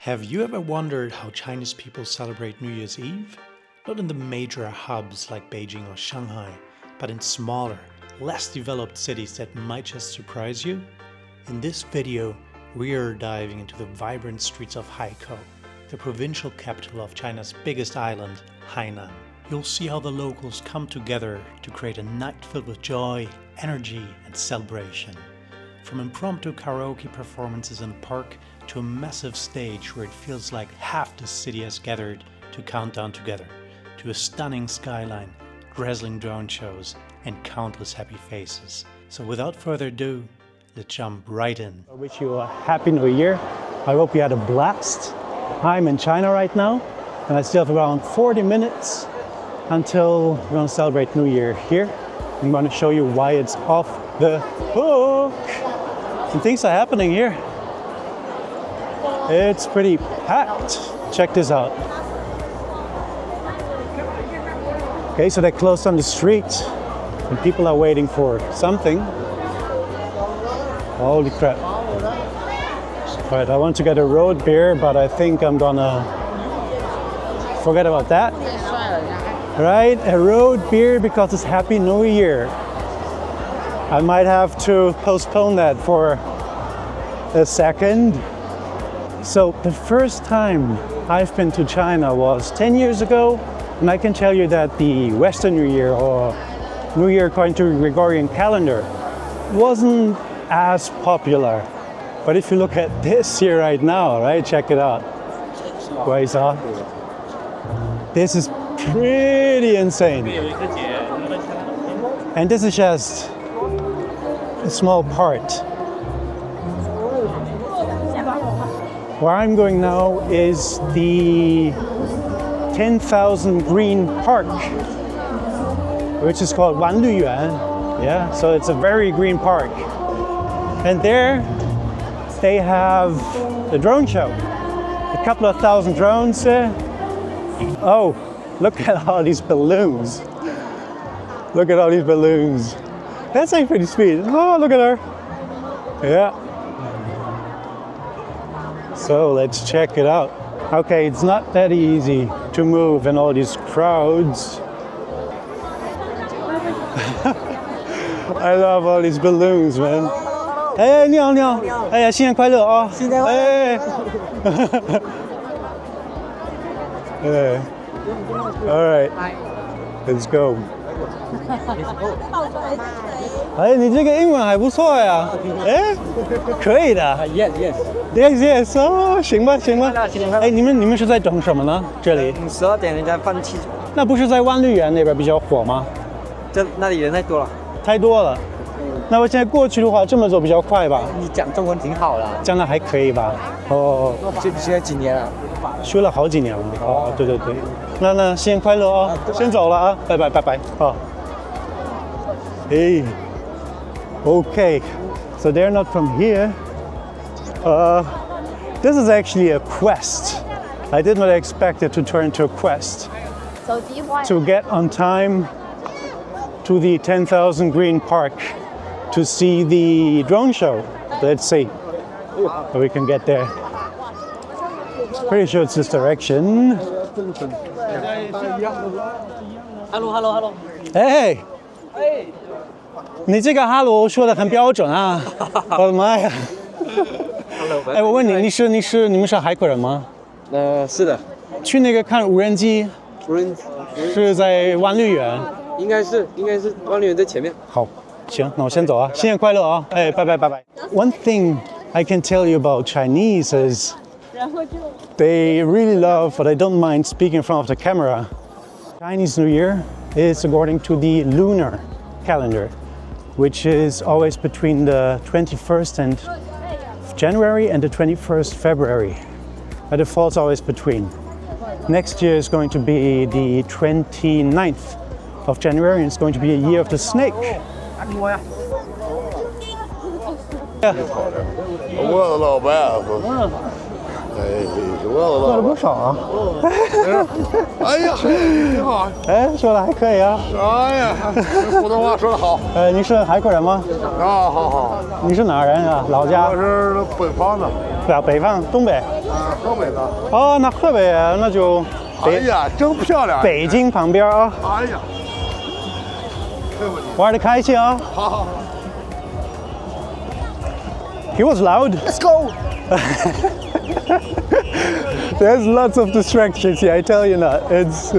Have you ever wondered how Chinese people celebrate New Year's Eve? Not in the major hubs like Beijing or Shanghai, but in smaller, less developed cities that might just surprise you? In this video, we are diving into the vibrant streets of Haikou, the provincial capital of China's biggest island, Hainan. You'll see how the locals come together to create a night filled with joy, energy, and celebration. From impromptu karaoke performances in a park to a massive stage where it feels like half the city has gathered to count down together, to a stunning skyline, dazzling drone shows, and countless happy faces. So without further ado, let's jump right in. I wish you a happy new year. I hope you had a blast. I'm in China right now, and I still have around 40 minutes until we're going to celebrate New Year here. I'm going to show you why it's off the hook. And things are happening here. It's pretty packed. Check this out. Okay, so they closed on the street and people are waiting for something. Holy crap. Right, I want to get a road beer, but I think I'm gonna forget about that. Right, a road beer because it's Happy New Year. I might have to postpone that for a second. So the first time I've been to China was 10 years ago, and I can tell you that the Western New Year, or New Year according to the Gregorian calendar, wasn't as popular. But if you look at this here right now, right, check it out. This is pretty insane. And this is just a small part. Where I'm going now is the 10,000 Green Park, which is called Wanluyuan. Yeah, so it's a very green park. And there they have the drone show. A couple of thousand drones there. Oh, look at all these balloons. Look at all these balloons. That's like pretty sweet. Oh, look at her. Yeah. So let's check it out. Okay, it's not that easy to move in all these crowds. I love all these balloons, man. Hey, 你好，你好。哎呀，新年快乐啊！新年快乐。Hey. All right. Let's go. 哎，你这个英文还不错呀。哎，可以的。Yes, yes. Yes, yes. 哦，行吧，行吧。哎，你们是在等什么呢？这里12点人家放气。那不是在万绿园那边比较火吗？那里人太多了。太多了。那我现在过去的话，这么走比较快吧？你讲中文挺好的。讲的还可以吧？哦。学了几年了？学了好几年了。哦，对对对。那新年快乐哦！先走了啊，拜拜拜拜。哦。Hey. Okay. So they're not from here. This is actually a quest. I did not expect it to turn into a quest. So do you want to get on time to the 10,000 Green Park to see the drone show. Let's see if we can get there. Pretty sure it's this direction. Hello. Hey. 你这个哈喽说的很标准啊！我的妈呀！哎，我问你，你们是海口人吗？是的。去那个看无人机，是在万绿园。应该是万绿园在前面。好，行，那我先走啊！新年快乐啊！哎，拜拜拜拜。One thing I can tell you about Chinese is they really love, but I don't mind speaking in front of the camera. Chinese New Year is according to the lunar calendar, which is always between the 21st and January and the 21st February. But it falls always between. Next year is going to be the 29th of January, and it's going to be a year of the snake. Yeah. 我的老板，做了不少啊！哎呀，挺好。哎，说的还可以啊。哎呀，普通话说得好。你是海口人吗？啊，好。你是哪人啊？老家？我是北方的。北方，东北。河北的。哦，那河北那就哎呀，真漂亮！北京旁边啊。哎呀，玩得开心啊。好好好。He was loud. Let's go. There's lots of distractions here, I tell you not. It's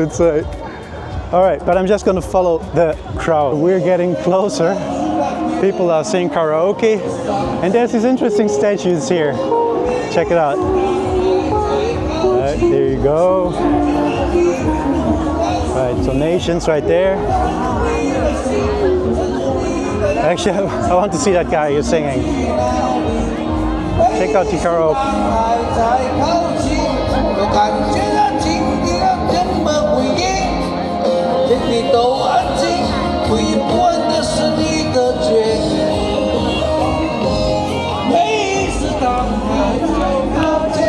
all right, but I'm just gonna follow the crowd. We're getting closer. People are singing karaoke, and there's these interesting statues here. Check it out. All right, there you go. All right, so nations right there. Actually, I want to see that guy who's singing. Check out the karaoke.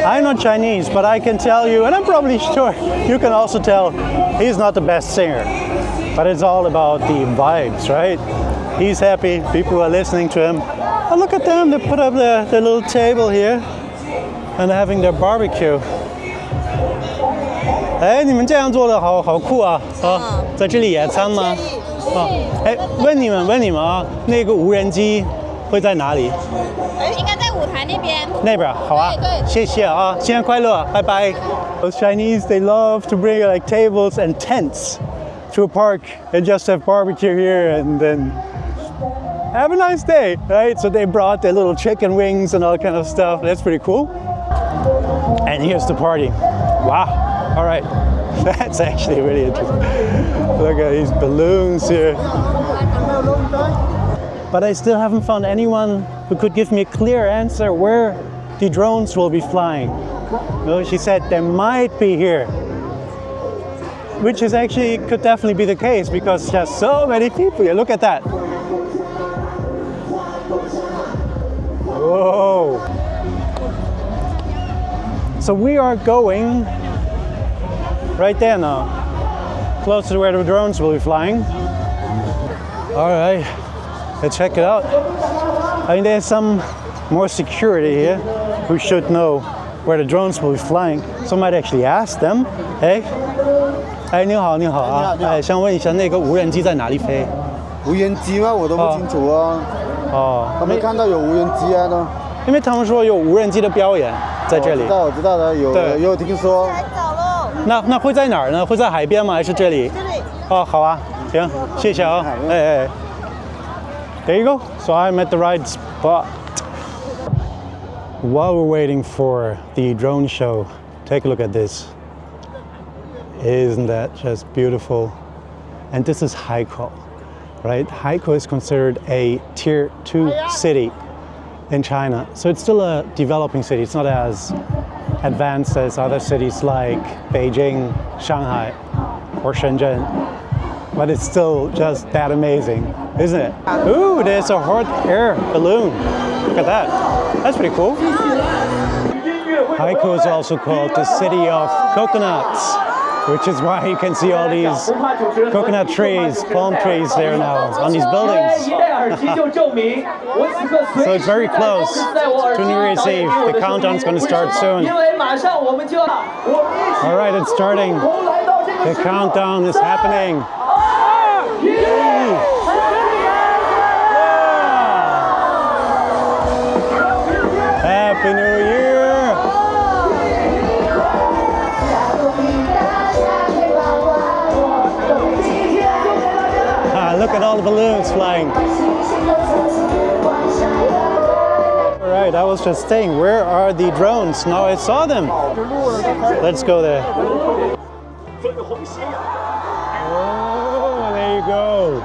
I'm not Chinese, but I can tell you, and I'm probably sure you can also tell, he's not the best singer. But it's all about the vibes, right? He's happy, people are listening to him. Oh, look at them, they put up their little table here and they're having their barbecue. 哎，你们这样做的好酷啊！啊，在这里野餐吗？啊，哎，问你们啊，那个无人机会在哪里？应该在舞台那边。那边好啊，对，谢谢啊，新年快乐，拜拜。Those Chinese, they love to bring like tables and tents to a park and just have barbecue here and then have a nice day, right? So they brought their little chicken wings and all kind of stuff. That's pretty cool. And here's the party. Wow. All right. That's actually really interesting. Look at these balloons here. But I still haven't found anyone who could give me a clear answer where the drones will be flying. No, she said they might be here. Which is actually could definitely be the case because there's so many people here. Look at that. Whoa. So we are going right there now, close to where the drones will be flying. All right, let's check it out. I mean, there's some more security here who should know where the drones will be flying. So I might actually ask them. Hey, 哎，你好，你好啊！哎，想问一下，那个无人机在哪里飞？无人机吗？我都不清楚啊。哦，还没看到有无人机啊都。因为他们说有无人机的表演在这里。我知道的，有听说。那会在哪儿呢？会在海边吗？还是这里？这里。哦，好啊，行，谢谢啊。哎。There you go. So I'm at the right spot. While we're waiting for the drone show, take a look at this. Isn't that just beautiful? And this is Haikou, right? Haikou is considered a tier 2 city in China. So it's still a developing city. It's not as advanced as other cities like Beijing, Shanghai, or Shenzhen. But it's still just that amazing, isn't it? Ooh, there's a hot air balloon. Look at that. That's pretty cool. Haikou is also called the city of coconuts, which is why you can see all these coconut trees, palm trees there now on these buildings. So it's very close to New Year's Eve. The countdown's going to start soon. All right, it's starting. The countdown is happening. Happy New Year! Look at all the balloons flying. All right, I was just saying, where are the drones? Now I saw them. Let's go there. Oh, there you go.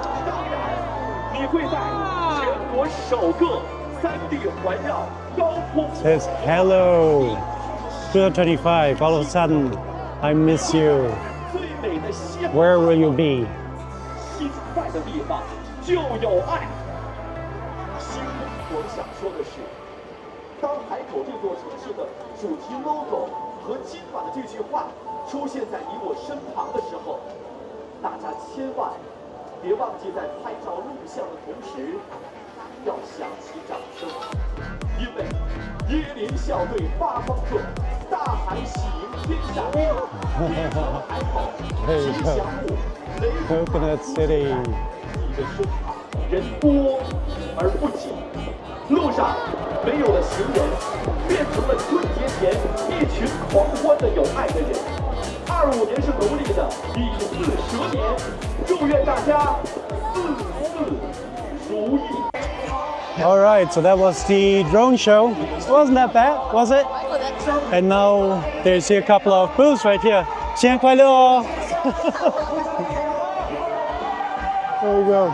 It says hello. 2025. All of a sudden, I miss you. Where will you be? 在的地方就有爱。我想说的是，当海口这座城市的主题 logo 和今晚的这句话出现在你我身旁的时候，大家千万别忘记在拍照录像的同时，要响起掌声，因为椰林笑对八方客，大海喜迎天下兵，变成了海口吉祥物，雷公 Coconut City. 你的身旁人多而不挤，路上没有了行人，变成了春节前一群狂欢的有爱的人。25年是农历的乙巳蛇年，祝愿大家事事如意。 All right, so that was the drone show. Wasn't that bad, was it? And now there's a couple of booths right here. 新年快乐哦! There you go.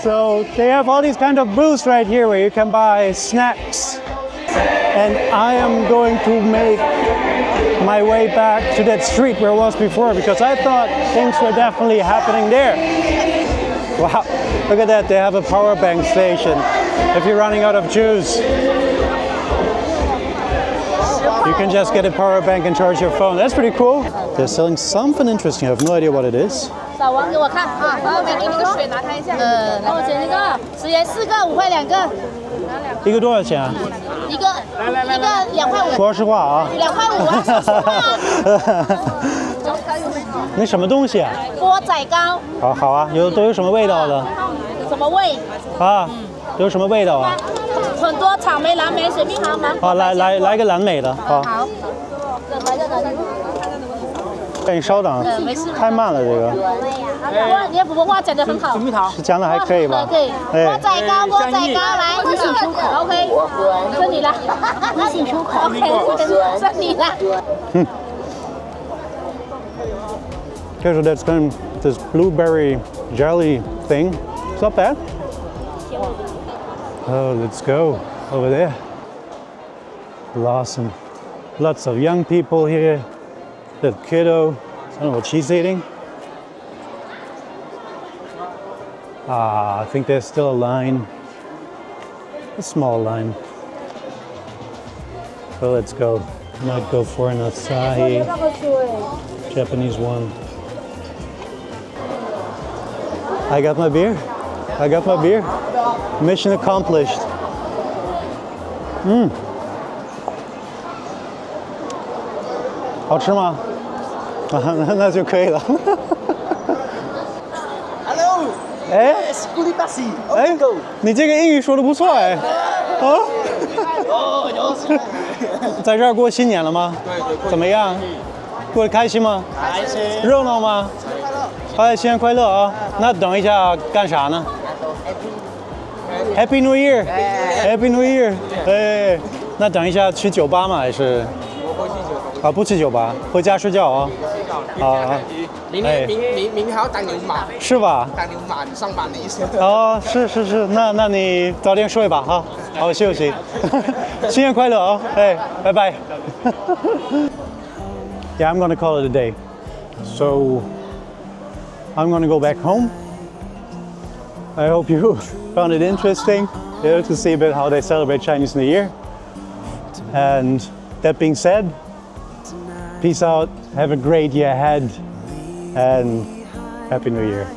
So they have all these kind of booths right here where you can buy snacks. And I am going to make my way back to that street where I was before because I thought things were definitely happening there. Wow, look at that, they have a power bank station. If you're running out of juice, you can just get a power bank and charge your phone. That's pretty cool. They're selling something interesting. I have no idea what it is. 老王给我看啊，然后给你那个水拿它一下。然后捡一个，10元4个，5块2个。一个多少钱啊？一个2块5。说实话啊。2块5啊，说实话啊。那什么东西啊？钵仔糕。好啊，都有什么味道的？什么味？啊，都有什么味道啊？很多草莓、蓝莓、水蜜桃、芒果。好，来个蓝莓的，好。好。来个。哎，你稍等，没事。太慢了这个。你的普通话讲得很好。水蜜桃。讲的还可以吧？可以。钵仔糕，来，微信出口。OK， 是你了。微信出口。OK， 是你了。Okay, so that's kind of this blueberry jelly thing. It's not bad. Oh, let's go over there. Awesome. Lots of young people here. That kiddo, I don't know what she's eating. I think there's still a line. A small line. So let's go. Might go for an acai. Japanese one. I got my beer. Mission accomplished. 好吃吗？那就可以了。Hello， 哎 ，School bus， 哎，你这个英语说的不错哎。在这儿过新年了吗？对。怎么样？过得开心吗？开心。热闹吗？哎，新年快乐啊！那等一下干啥呢 ？Happy New Year！Happy New Year！ 哎，那等一下去酒吧吗？还是？啊，不去酒吧，回家睡觉啊。啊。明天还要当牛马。是吧？当牛马，你上班的意思。哦，是，那你早点睡吧哈，好好休息。新年快乐啊！哎，拜拜。Yeah, I'm gonna call it a day. So I'm gonna go back home. I hope you found it interesting, to see a bit how they celebrate Chinese New Year. And that being said, peace out, have a great year ahead, and Happy New Year.